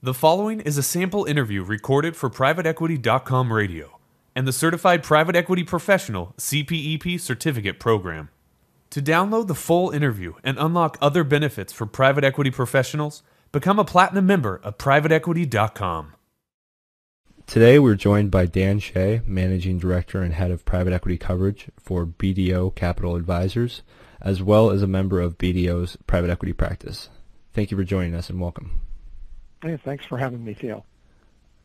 The following is a sample interview recorded for PrivateEquity.com radio and the Certified Private Equity Professional CPEP Certificate Program. To download the full interview and unlock other benefits for private equity professionals, become a platinum member of PrivateEquity.com. Today we're joined by Dan Shea, Managing Director and Head of Private Equity Coverage for BDO Capital Advisors, as well as a member of BDO's Private Equity Practice. Thank you for joining us and welcome. Hey, thanks for having me, Theo.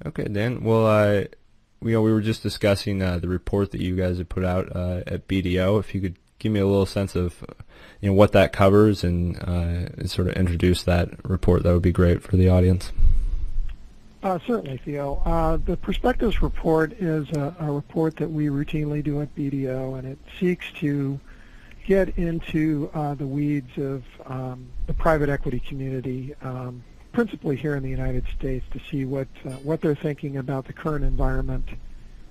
Okay, Dan. Well, we were just discussing the report that you guys have put out at BDO. If you could give me a little sense of what that covers and sort of introduce that report, that would be great for the audience. Certainly, Theo. The Perspectives Report is a report that we routinely do at BDO, and it seeks to get into the weeds of the private equity community, principally here in the United States, to see what they're thinking about the current environment,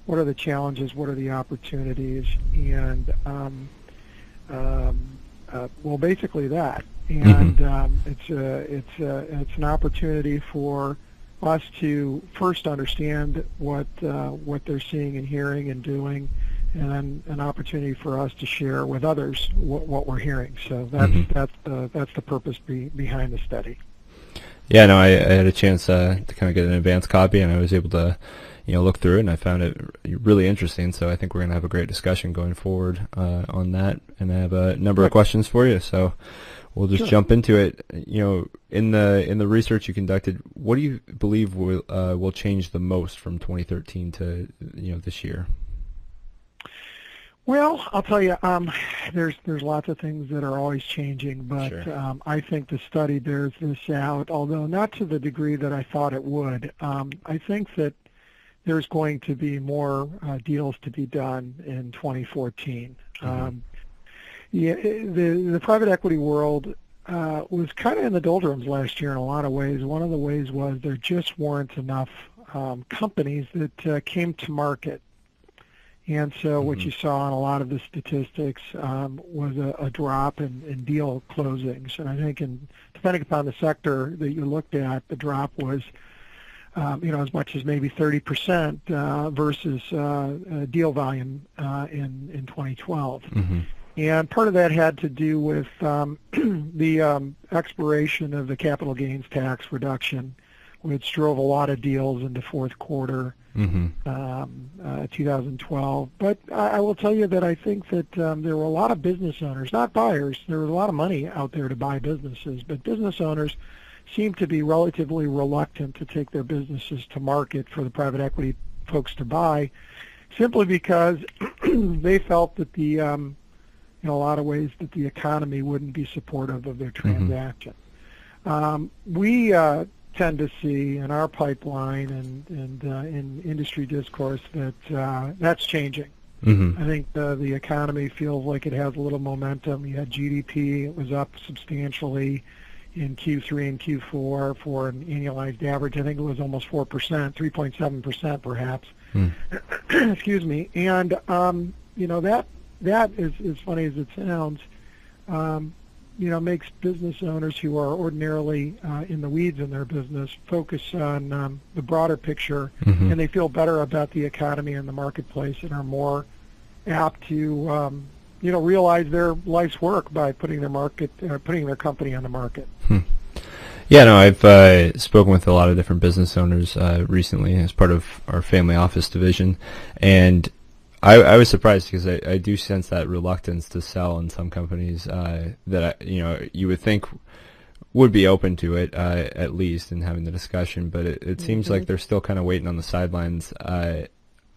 what are the challenges, what are the opportunities, and well, basically that. And it's an opportunity for us to first understand what they're seeing and hearing and doing, and then an opportunity for us to share with others what we're hearing. So that's the purpose behind the study. Yeah, no, I had a chance to kind of get an advance copy, and I was able to look through it, and I found it really interesting. So I think we're going to have a great discussion going forward on that, and I have a number of questions for you. So we'll just jump into it. In the research you conducted, what do you believe will change the most from 2013 to this year? Well, I'll tell you, there's lots of things that are always changing, but sure. I think the study bears this out, although not to the degree that I thought it would. I think that there's going to be more deals to be done in 2014. The private equity world was kind of in the doldrums last year in a lot of ways. One of the ways was there just weren't enough companies that came to market. And so what you saw in a lot of the statistics was a drop in deal closings. And I think depending upon the sector that you looked at, the drop was as much as maybe 30% versus deal volume in 2012. And part of that had to do with the expiration of the capital gains tax reduction, which drove a lot of deals into fourth quarter 2012. But I will tell you that I think that there were a lot of business owners, not buyers. There was a lot of money out there to buy businesses, but business owners seem to be relatively reluctant to take their businesses to market for the private equity folks to buy, simply because they felt that in a lot of ways that the economy wouldn't be supportive of their transaction. We tend to see in our pipeline and in industry discourse that that's changing. I think the economy feels like it has a little momentum. You had GDP, it was up substantially in Q3 and Q4 for an annualized average. I think it was almost 4%, 3.7% perhaps. Excuse me. And that is, as funny as it sounds, makes business owners who are ordinarily in the weeds in their business focus on the broader picture, and they feel better about the economy and the marketplace and are more apt to realize their life's work by putting their company on the market. Yeah, no, I've spoken with a lot of different business owners recently as part of our family office division, and I was surprised because I do sense that reluctance to sell in some companies that you would think would be open to it at least in having the discussion, but it seems like they're still kind of waiting on the sidelines. I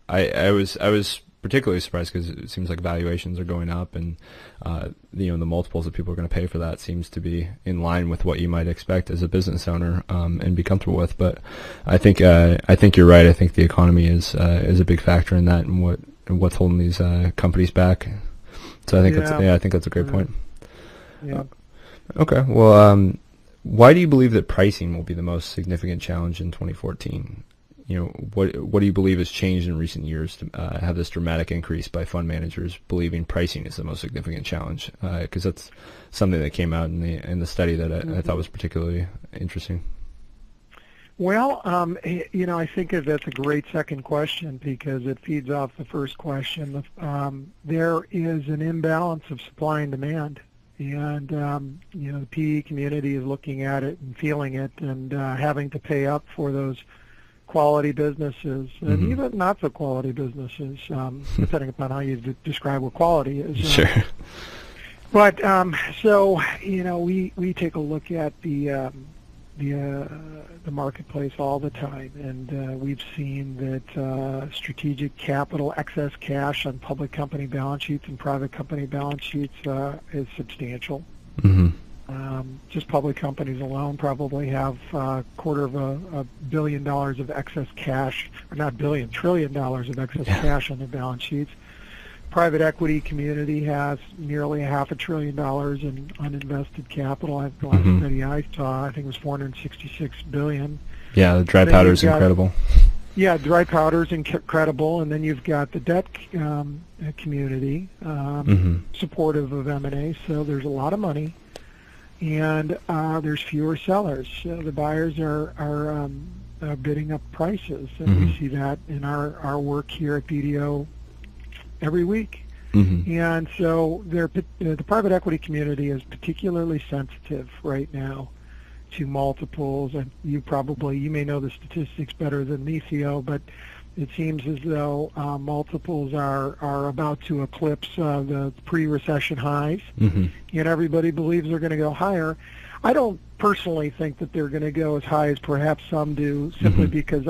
was particularly surprised because it seems like valuations are going up, and the multiples that people are going to pay for that seems to be in line with what you might expect as a business owner and be comfortable with. But I think you're right. I think the economy is a big factor in that, and what's holding these companies back. So I think I think that's a great point. Yeah. Okay. Well, why do you believe that pricing will be the most significant challenge in 2014? What do you believe has changed in recent years to have this dramatic increase by fund managers believing pricing is the most significant challenge? Because that's something that came out in the study that I thought was particularly interesting. Well, I think that's a great second question because it feeds off the first question. There is an imbalance of supply and demand, and the PE community is looking at it and feeling it, and having to pay up for those quality businesses, and even not so quality businesses, depending upon how you describe what quality is. Sure. But so we take a look at the marketplace all the time, and we've seen that strategic capital, excess cash on public company balance sheets and private company balance sheets is substantial. Just public companies alone probably have $250 million of excess cash, or not billion, $1 trillion of excess cash on their balance sheets. Private equity community has nearly $500 billion in uninvested capital. The last study I saw, I think it was $466 billion. Yeah, the dry powder is incredible. Yeah, dry powder is incredible, and then you've got the debt community supportive of M&A. So there's a lot of money, and there's fewer sellers. The buyers are bidding up prices, and we see that in our work here at BDO every week. And so the private equity community is particularly sensitive right now to multiples, and you may know the statistics better than me, Theo, but it seems as though multiples are about to eclipse the pre-recession highs, and everybody believes they're going to go higher. I don't personally think that they're going to go as high as perhaps some do, simply because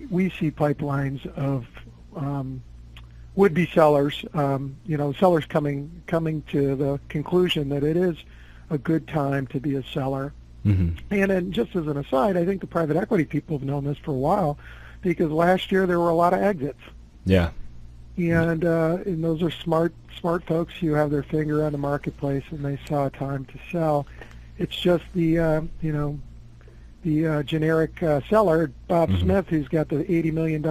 we see pipelines of would-be sellers, sellers coming to the conclusion that it is a good time to be a seller. And then, just as an aside, I think the private equity people have known this for a while, because last year there were a lot of exits. Yeah. And those are smart folks who have their finger on the marketplace, and they saw a time to sell. It's just the generic seller, Bob Smith, who's got the $80 million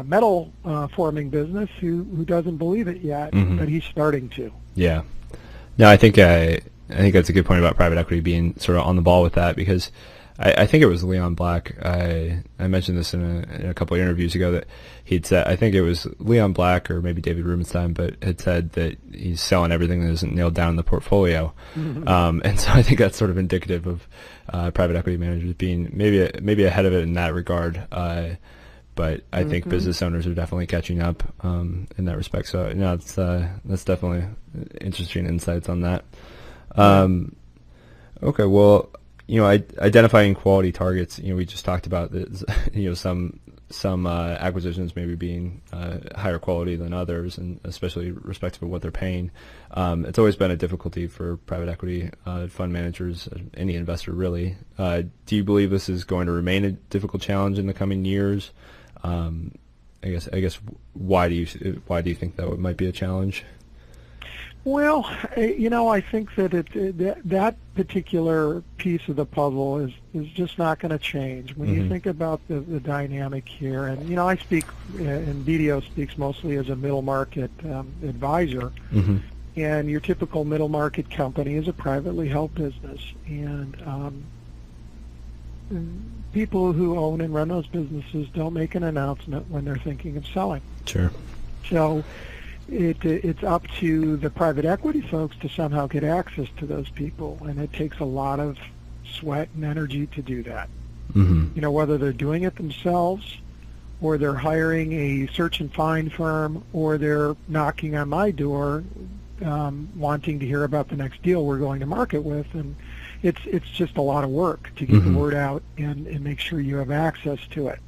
metal forming business, who doesn't believe it yet, but he's starting to. Yeah. No, I think that's a good point about private equity being sort of on the ball with that, because I think it was Leon Black. I mentioned this in a couple of interviews ago, that he'd said, I think it was Leon Black or maybe David Rubenstein, but had said that he's selling everything that isn't nailed down in the portfolio. And so I think that's sort of indicative of private equity managers being maybe ahead of it in that regard. But I think business owners are definitely catching up in that respect. So that's definitely interesting insights on that. Okay, well, identifying quality targets. We just talked about this. Some acquisitions maybe being higher quality than others, and especially respective of what they're paying. It's always been a difficulty for private equity fund managers, any investor really. Do you believe this is going to remain a difficult challenge in the coming years? I guess why do you think that might be a challenge? Well, I think that that particular piece of the puzzle is just not going to change. When you think about the dynamic here, and I speak, and BDO speaks mostly as a middle market advisor, and your typical middle market company is a privately held business, and people who own and run those businesses don't make an announcement when they're thinking of selling. Sure. So it's up to the private equity folks to somehow get access to those people, and it takes a lot of sweat and energy to do that. Whether they're doing it themselves, or they're hiring a search and find firm, or they're knocking on my door wanting to hear about the next deal we're going to market with, and it's just a lot of work to get the word out and make sure you have access to it.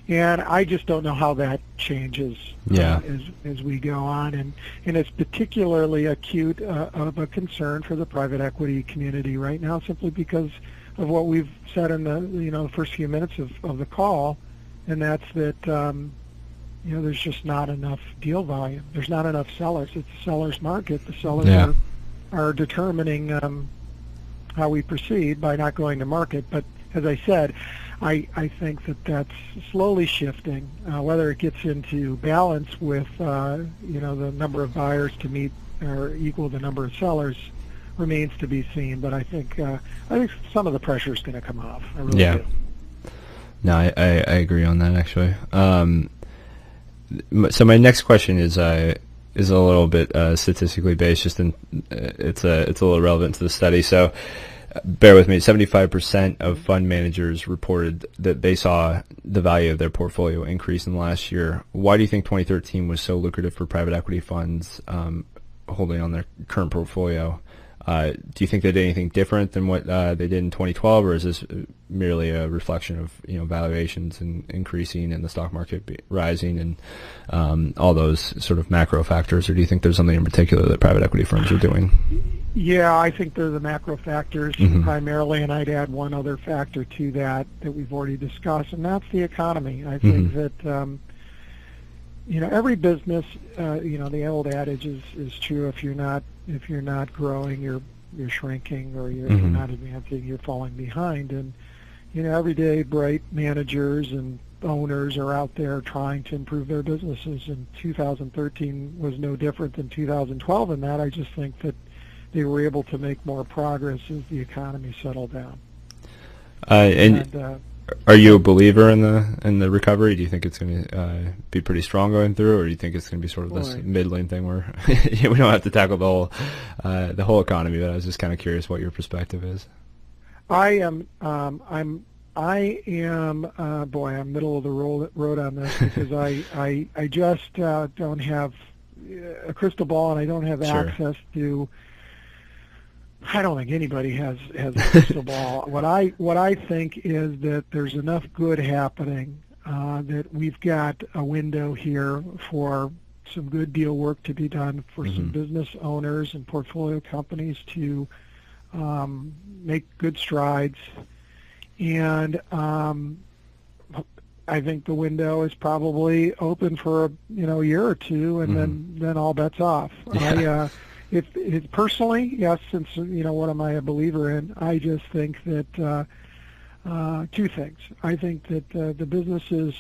And I just don't know how that changes as we go on. And it's particularly acute of a concern for the private equity community right now, simply because of what we've said in the first few minutes of the call, and that's that there's just not enough deal volume. There's not enough sellers. It's a seller's market. The sellers are determining how we proceed by not going to market. But as I said, I think that's slowly shifting. Whether it gets into balance with the number of buyers to meet or equal the number of sellers remains to be seen. But I think some of the pressure is going to come off. I really do. No, I agree on that actually. So my next question is a little bit statistically based. Just it's a little relevant to the study. So bear with me. 75% of fund managers reported that they saw the value of their portfolio increase in the last year. Why do you think 2013 was so lucrative for private equity funds holding on their current portfolio? Do you think they did anything different than what they did in 2012, or is this merely a reflection of valuations increasing and the stock market rising and all those sort of macro factors, or do you think there's something in particular that private equity firms are doing? Yeah, I think they're the macro factors primarily, and I'd add one other factor to that we've already discussed, and that's the economy. I think that every business, the old adage is true: if you're not growing, you're shrinking, or if you're not advancing, you're falling behind. And every day, bright managers and owners are out there trying to improve their businesses. And 2013 was no different than 2012 in that. I just think that they were able to make more progress as the economy settled down. Are you a believer in the recovery? Do you think it's going to be pretty strong going through, or do you think it's going to be sort of this middling thing where we don't have to tackle the whole economy? But I was just kind of curious what your perspective is. I'm middle of the road on this because I just don't have a crystal ball, and I don't have access to. I don't think anybody has a crystal ball. What I think is that there's enough good happening that we've got a window here for some good deal work to be done for some business owners and portfolio companies to make good strides. And I think the window is probably open for a year or two, and then all bets off. Yeah. It personally, yes, since what am I a believer in? I just think that two things. I think that the businesses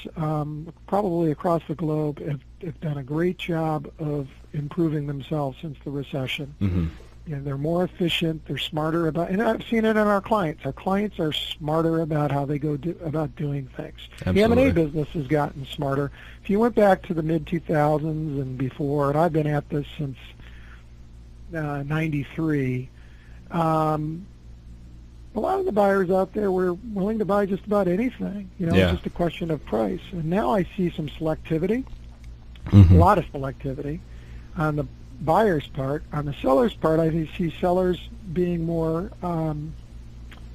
probably across the globe have done a great job of improving themselves since the recession. They're more efficient. They're smarter about, and I've seen it in our clients. Our clients are smarter about how they go about doing things. Absolutely. The M&A business has gotten smarter. If you went back to the mid-2000s and before, and I've been at this since 93, a lot of the buyers out there were willing to buy just about anything. Just a question of price. And now I see some selectivity, a lot of selectivity on the buyer's part. On the seller's part, I see sellers being more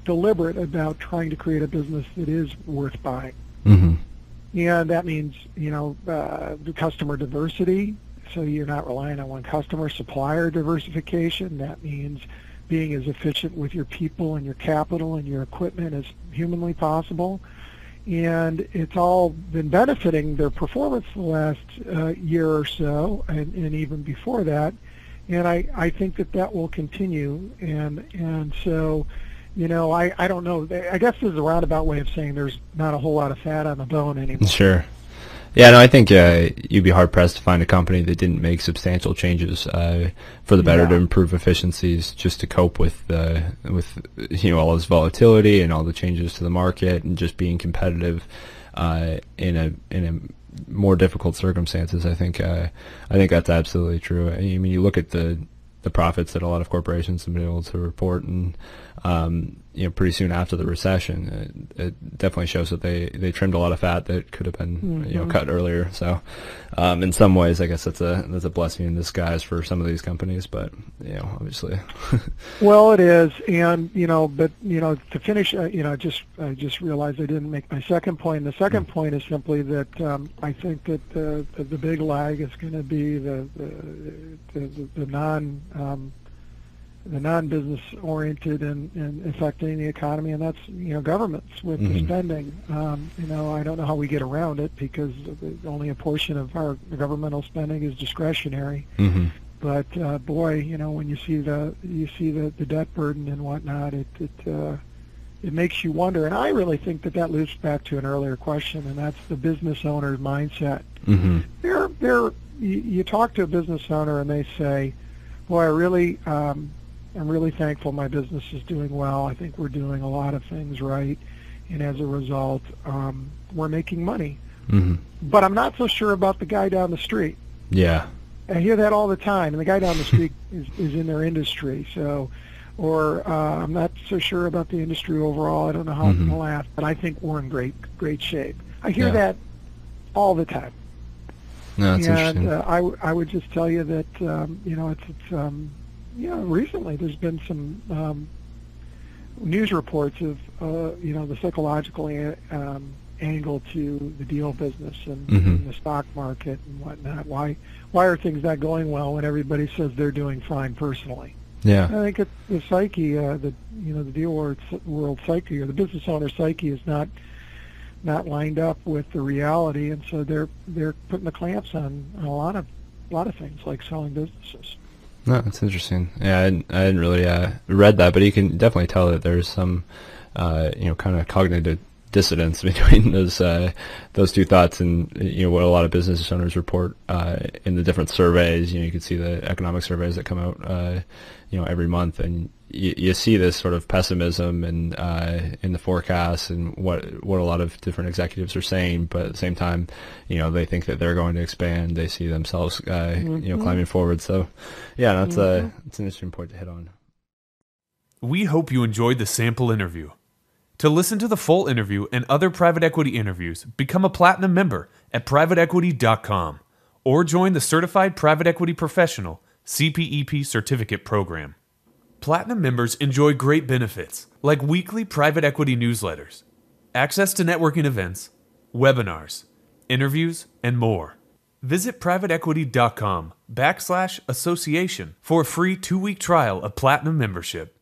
deliberate about trying to create a business that is worth buying. And that means, the customer diversity. So you're not relying on one customer. Supplier diversification, that means being as efficient with your people and your capital and your equipment as humanly possible. And it's all been benefiting their performance the last year or so, and even before that. And I think that will continue. And so, I don't know. I guess this is a roundabout way of saying there's not a whole lot of fat on the bone anymore. Sure. Yeah, no, I think you'd be hard-pressed to find a company that didn't make substantial changes for the better to improve efficiencies just to cope with all this volatility and all the changes to the market and just being competitive in a more difficult circumstances. I think that's absolutely true. I mean, you look at the profits that a lot of corporations have been able to report, and pretty soon after the recession, it definitely shows that they trimmed a lot of fat that could have been cut earlier. So in some ways, I guess that's a blessing in disguise for some of these companies, but obviously. Well, it is, and but to finish, I just realized I didn't make my second point. The second point is simply that I think that the big lag is going to be the non-business oriented and affecting the economy, and that's governments with the spending. I don't know how we get around it because only a portion of our governmental spending is discretionary. But boy, when you see the debt burden and whatnot, it makes you wonder. And I really think that loops back to an earlier question, and that's the business owner's mindset. You talk to a business owner and they say, "Boy, I really I'm really thankful my business is doing well. I think we're doing a lot of things right, and as a result, we're making money. Mm-hmm. But I'm not so sure about the guy down the street. Yeah. I hear that all the time, and the guy down the street is in their industry. So, or I'm not so sure about the industry overall. I don't know how it's going to last, but I think we're in great shape. I hear that all the time. No, that's interesting. I would just tell you that recently there's been some news reports of the psychological angle to the deal business and the stock market and whatnot. Why are things not going well when everybody says they're doing fine personally? Yeah. I think it's the psyche, the deal world psyche, or the business owner psyche is not lined up with the reality, and so they're putting the clamps on a lot of things like selling businesses. No, that's interesting. Yeah, I hadn't really read that, but you can definitely tell that there's some kind of cognitive dissonance between those two thoughts and what a lot of business owners report in the different surveys. You can see the economic surveys that come out every month, and you see this sort of pessimism and in the forecasts and what a lot of different executives are saying, but at the same time, they think that they're going to expand. They see themselves climbing forward. So yeah, that's an interesting point to hit on. We hope you enjoyed the sample interview. To listen to the full interview and other private equity interviews, become a Platinum member at PrivateEquity.com or join the Certified Private Equity Professional CPEP Certificate Program. Platinum members enjoy great benefits like weekly private equity newsletters, access to networking events, webinars, interviews, and more. Visit PrivateEquity.com /association for a free 2-week trial of Platinum membership.